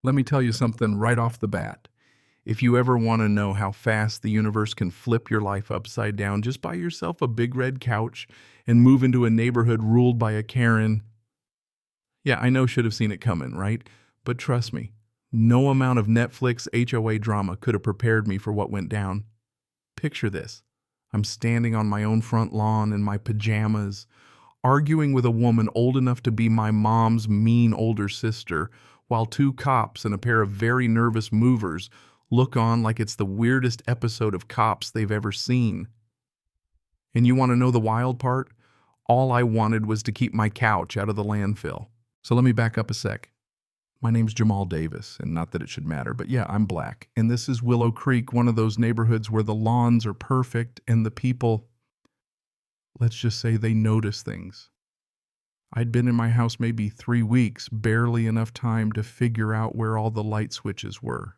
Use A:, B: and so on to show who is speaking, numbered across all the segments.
A: Let me tell you something right off the bat. If you ever want to know how fast the universe can flip your life upside down, just buy yourself a big red couch and move into a neighborhood ruled by a Karen. Yeah, I know, should have seen it coming, right? But trust me, no amount of Netflix HOA drama could have prepared me for what went down. Picture this. I'm standing on my own front lawn in my pajamas, arguing with a woman old enough to be my mom's mean older sister, while two cops and a pair of very nervous movers look on like it's the weirdest episode of Cops they've ever seen. And you want to know the wild part? All I wanted was to keep my couch out of the landfill. So let me back up a sec. My name's Jamal Davis, and not that it should matter, but yeah, I'm black. And this is Willow Creek, one of those neighborhoods where the lawns are perfect and the people, let's just say, they notice things. I'd been in my house maybe 3 weeks, barely enough time to figure out where all the light switches were.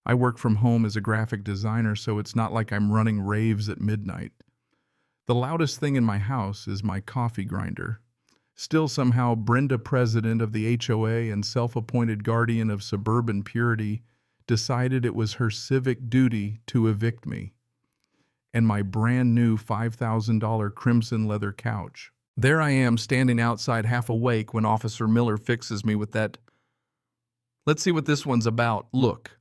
A: I work from home as a graphic designer, so it's not like I'm running raves at midnight. The loudest thing in my house is my coffee grinder. Still, somehow, Brenda, president of the HOA and self-appointed guardian of suburban purity, decided it was her civic duty to evict me. And my brand new $5,000 crimson leather couch. There I am, standing outside half awake when Officer Miller fixes me with that, "Let's see what this one's about. Look."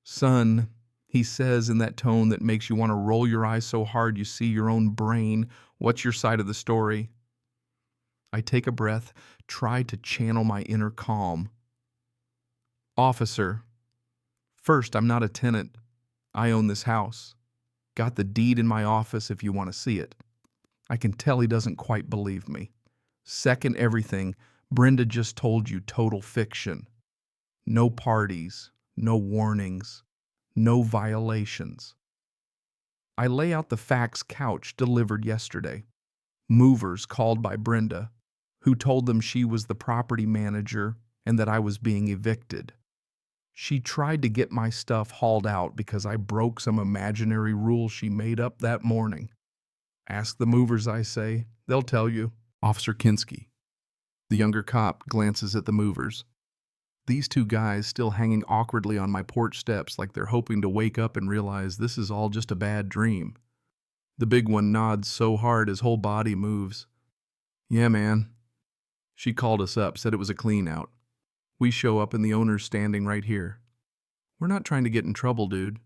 A: "Son," he says in that tone that makes you want to roll your eyes so hard you see your own brain. "What's your side of the story?" I take a breath, try to channel my inner calm. "Officer, first, I'm not a tenant. I own this house. Got the deed in my office if you want to see it." I can tell he doesn't quite believe me. "Second, everything, Brenda just told you total fiction. No parties, no warnings, no violations." I lay out the fax couch delivered yesterday. Movers called by Brenda, who told them she was the property manager and that I was being evicted. She tried to get my stuff hauled out because I broke some imaginary rule she made up that morning. Ask the movers, I say. They'll tell you. Officer Kinski, the younger cop, glances at the movers. These two guys still hanging awkwardly on my porch steps like they're hoping to wake up and realize this is all just a bad dream. The big one nods so hard his whole body moves. "Yeah, man." She called us up, said it was a clean out. We show up and the owner's standing right here. We're not trying to get in trouble, dude.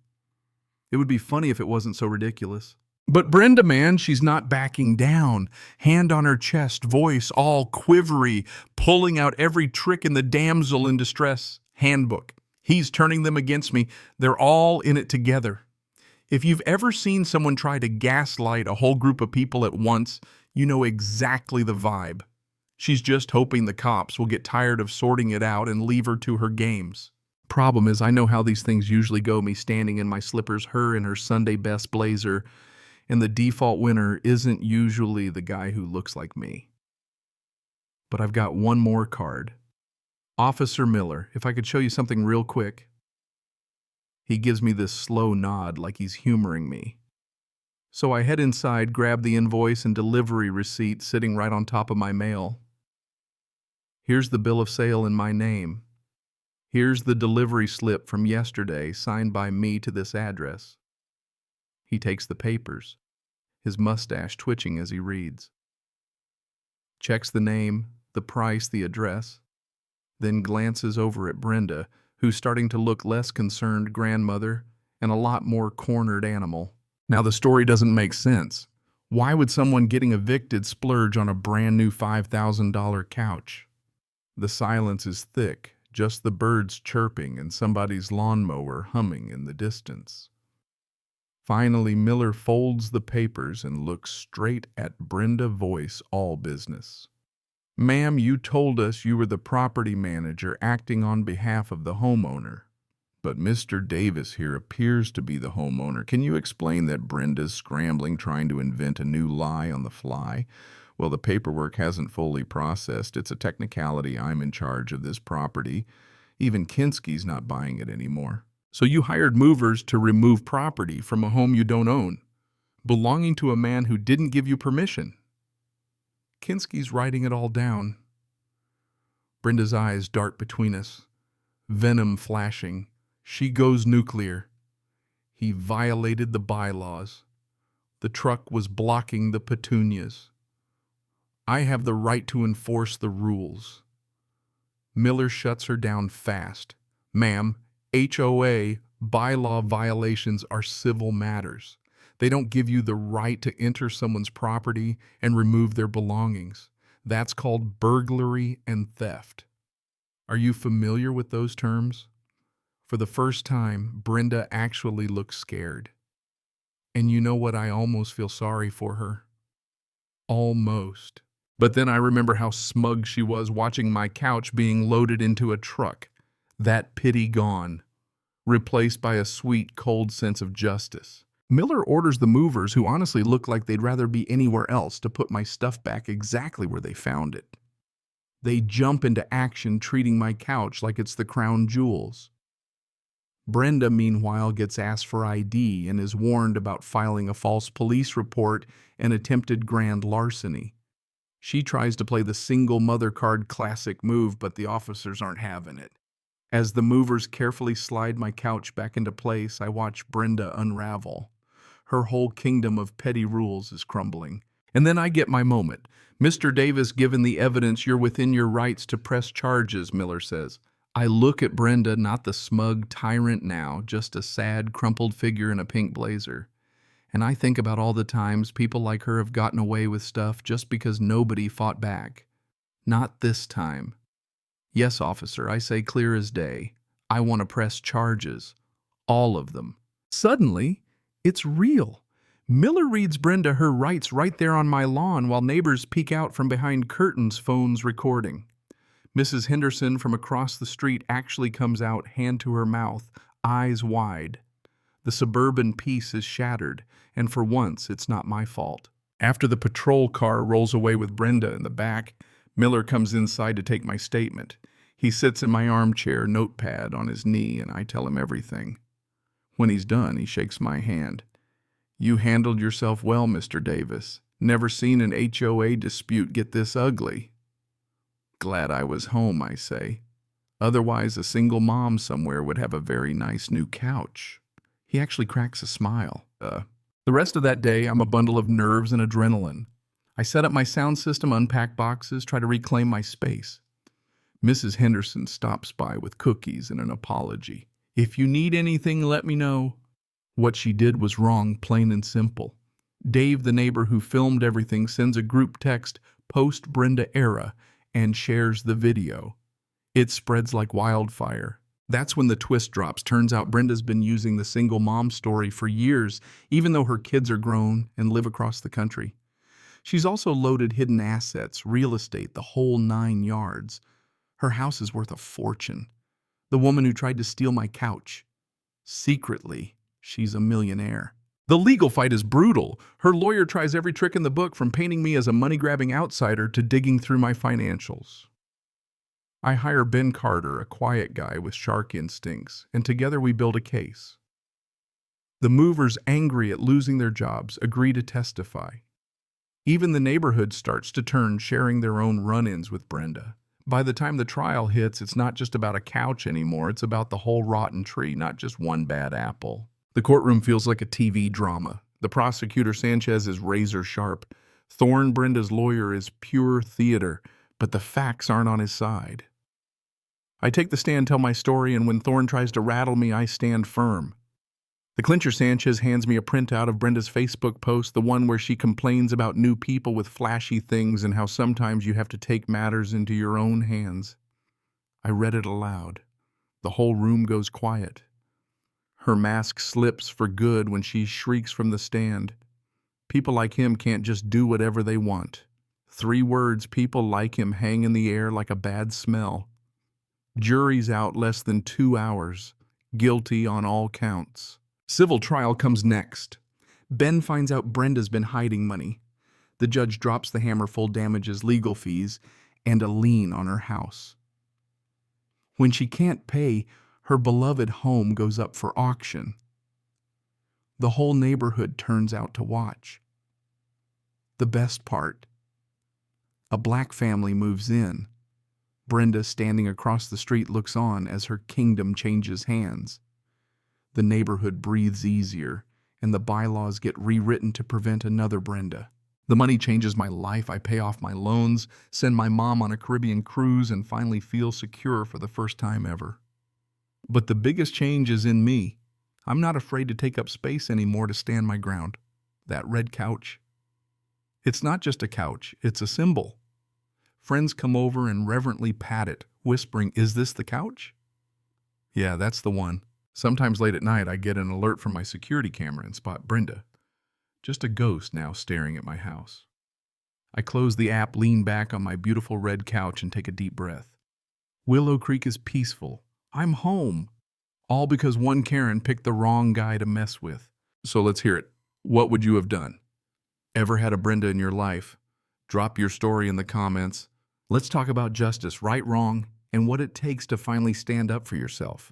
A: It would be funny if it wasn't so ridiculous. But Brenda, man, she's not backing down. Hand on her chest, voice all quivery, pulling out every trick in the damsel in distress handbook. He's turning them against me. They're all in it together. If you've ever seen someone try to gaslight a whole group of people at once, you know exactly the vibe. She's just hoping the cops will get tired of sorting it out and leave her to her games. Problem is, I know how these things usually go, me standing in my slippers, her in her Sunday best blazer, and the default winner isn't usually the guy who looks like me. But I've got one more card. "Officer Miller, if I could show you something real quick." He gives me this slow nod like he's humoring me. So I head inside, grab the invoice and delivery receipt sitting right on top of my mail. Here's the bill of sale in my name. Here's the delivery slip from yesterday, signed by me to this address. He takes the papers, his mustache twitching as he reads. Checks the name, the price, the address, then glances over at Brenda, who's starting to look less concerned grandmother and a lot more cornered animal. Now the story doesn't make sense. Why would someone getting evicted splurge on a brand new $5,000 couch? The silence is thick, just the birds chirping and somebody's lawnmower humming in the distance. Finally, Miller folds the papers and looks straight at Brenda, voice all business. "Ma'am, you told us you were the property manager acting on behalf of the homeowner. But Mr. Davis here appears to be the homeowner. Can you explain that Brenda's scrambling trying to invent a new lie on the fly? Well, the paperwork hasn't fully processed. It's a technicality. I'm in charge of this property. Even Kinski's not buying it anymore." So you hired movers to remove property from a home you don't own, belonging to a man who didn't give you permission. Kinski's writing it all down. Brenda's eyes dart between us, venom flashing. She goes nuclear. He violated the bylaws. The truck was blocking the petunias. I have the right to enforce the rules. Miller shuts her down fast. Ma'am, HOA bylaw violations are civil matters. They don't give you the right to enter someone's property and remove their belongings. That's called burglary and theft. Are you familiar with those terms? For the first time, Brenda actually looks scared. And you know what? I almost feel sorry for her. Almost. But then I remember how smug she was watching my couch being loaded into a truck. That pity gone, replaced by a sweet, cold sense of justice. Miller orders the movers, who honestly look like they'd rather be anywhere else, to put my stuff back exactly where they found it. They jump into action, treating my couch like it's the crown jewels. Brenda, meanwhile, gets asked for ID and is warned about filing a false police report and attempted grand larceny. She tries to play the single mother card classic move, but the officers aren't having it. As the movers carefully slide my couch back into place, I watch Brenda unravel. Her whole kingdom of petty rules is crumbling. And then I get my moment. "Mr. Davis, given the evidence, you're within your rights to press charges," Miller says. I look at Brenda, not the smug tyrant now, just a sad, crumpled figure in a pink blazer. And I think about all the times people like her have gotten away with stuff just because nobody fought back. Not this time. "Yes, officer," I say clear as day. "I want to press charges. All of them." Suddenly, it's real. Miller reads Brenda her rights right there on my lawn while neighbors peek out from behind curtains, phones recording. Mrs. Henderson from across the street actually comes out, hand to her mouth, eyes wide. The suburban peace is shattered, and for once, it's not my fault. After the patrol car rolls away with Brenda in the back, Miller comes inside to take my statement. He sits in my armchair, notepad on his knee, and I tell him everything. When he's done, he shakes my hand. "You handled yourself well, Mr. Davis. Never seen an HOA dispute get this ugly." "Glad I was home," I say. "Otherwise, a single mom somewhere would have a very nice new couch." He actually cracks a smile. The rest of that day, I'm a bundle of nerves and adrenaline. I set up my sound system, unpack boxes, try to reclaim my space. Mrs. Henderson stops by with cookies and an apology. "If you need anything, let me know." What she did was wrong, plain and simple. Dave, the neighbor who filmed everything, sends a group text, "Post Brenda era," and shares the video. It spreads like wildfire. That's when the twist drops. Turns out Brenda's been using the single mom story for years, even though her kids are grown and live across the country. She's also loaded hidden assets, real estate, the whole 9 yards. Her house is worth a fortune. The woman who tried to steal my couch. Secretly, she's a millionaire. The legal fight is brutal. Her lawyer tries every trick in the book, from painting me as a money-grabbing outsider to digging through my financials. I hire Ben Carter, a quiet guy with shark instincts, and together we build a case. The movers, angry at losing their jobs, agree to testify. Even the neighborhood starts to turn, sharing their own run-ins with Brenda. By the time the trial hits, it's not just about a couch anymore, it's about the whole rotten tree, not just one bad apple. The courtroom feels like a TV drama. The prosecutor, Sanchez, is razor sharp. Thorne, Brenda's lawyer, is pure theater, but the facts aren't on his side. I take the stand, tell my story, and when Thorne tries to rattle me, I stand firm. The clincher, Sanchez, hands me a printout of Brenda's Facebook post, the one where she complains about new people with flashy things and how sometimes you have to take matters into your own hands. I read it aloud. The whole room goes quiet. Her mask slips for good when she shrieks from the stand. People like him can't just do whatever they want. 3 words, people like him, hang in the air like a bad smell. Jury's out less than 2 hours. Guilty on all counts. Civil trial comes next. Ben finds out Brenda's been hiding money. The judge drops the hammer, full damages, legal fees, and a lien on her house. When she can't pay, her beloved home goes up for auction. The whole neighborhood turns out to watch. The best part: a black family moves in. Brenda, standing across the street, looks on as her kingdom changes hands. The neighborhood breathes easier, and the bylaws get rewritten to prevent another Brenda. The money changes my life. I pay off my loans, send my mom on a Caribbean cruise, and finally feel secure for the first time ever. But the biggest change is in me. I'm not afraid to take up space anymore to stand my ground. That red couch. It's not just a couch, it's a symbol. Friends come over and reverently pat it, whispering, "Is this the couch?" Yeah, that's the one. Sometimes late at night, I get an alert from my security camera and spot Brenda. Just a ghost now staring at my house. I close the app, lean back on my beautiful red couch, and take a deep breath. Willow Creek is peaceful. I'm home. All because one Karen picked the wrong guy to mess with. So let's hear it. What would you have done? Ever had a Brenda in your life? Drop your story in the comments. Let's talk about justice, right, wrong, and what it takes to finally stand up for yourself.